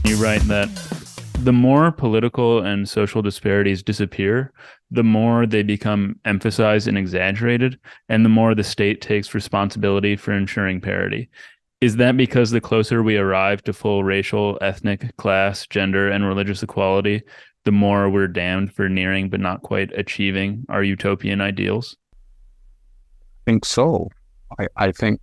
You write that the more political and social disparities disappear, the more they become emphasized and exaggerated, and the more the state takes responsibility for ensuring parity. Is that because the closer we arrive to full racial, ethnic, class, gender, and religious equality, the more we're damned for nearing but not quite achieving our utopian ideals? Think so. I think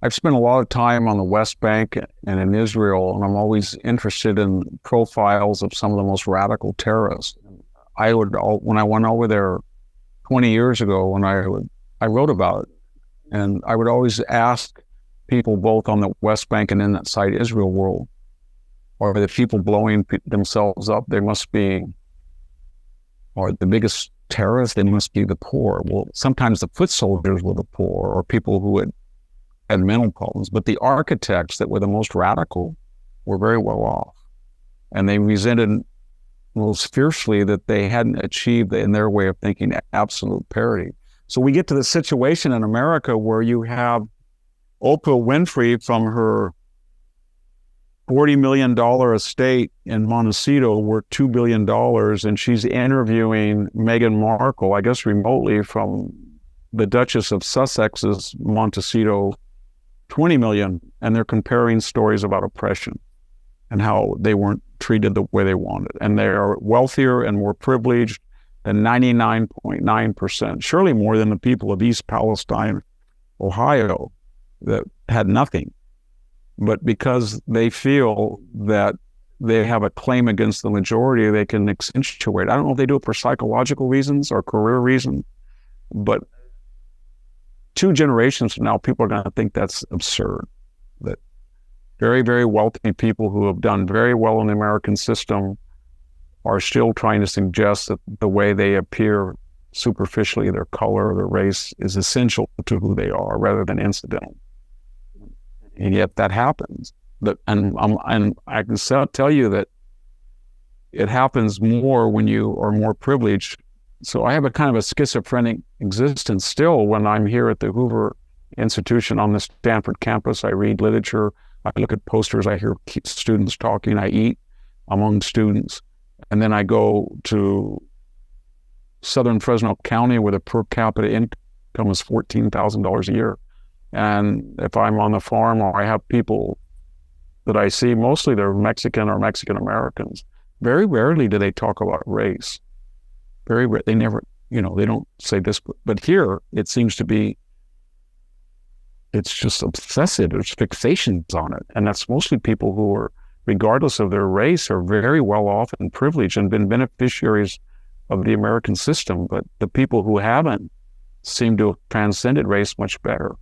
I've spent a lot of time on the West Bank and in Israel, and I'm always interested in profiles of some of the most radical terrorists. When I went over there 20 years ago, I wrote about it, and I would always ask people both on the West Bank and in that side Israel world, are the people blowing themselves up? They must be, or the biggest terrorists, they must be the poor. Well, sometimes the foot soldiers were the poor, or people who had mental problems, but the architects that were the most radical were very well off. And they resented most fiercely that they hadn't achieved, in their way of thinking, absolute parity. So we get to the situation in America where you have Oprah Winfrey from her $40 million estate in Montecito worth $2 billion, and she's interviewing Meghan Markle, I guess remotely, from the Duchess of Sussex's Montecito 20 million, and they're comparing stories about oppression and how they weren't treated the way they wanted. And they are wealthier and more privileged than 99.9%, surely more than the people of East Palestine, Ohio, that had nothing. But because they feel that they have a claim against the majority, they can accentuate. I don't know if they do it for psychological reasons or career reasons, but 2 generations from now, people are going to think that's absurd. That very, very wealthy people who have done very well in the American system are still trying to suggest that the way they appear superficially, their color, their race, is essential to who they are rather than incidental. And yet that happens. And I can tell you that it happens more when you are more privileged. So I have a kind of a schizophrenic existence still when I'm here at the Hoover Institution on the Stanford campus. I read literature, I look at posters, I hear students talking, I eat among students. And then I go to southern Fresno County where the per capita income is $14,000 a year. And if I'm on the farm or I have people that I see, mostly they're Mexican or Mexican Americans, very rarely do they talk about race. They never, they don't say this, but here it seems to be, it's just obsessive. There's fixations on it. And that's mostly people who are, regardless of their race, are very well off and privileged and been beneficiaries of the American system. But the people who haven't seem to have transcended race much better.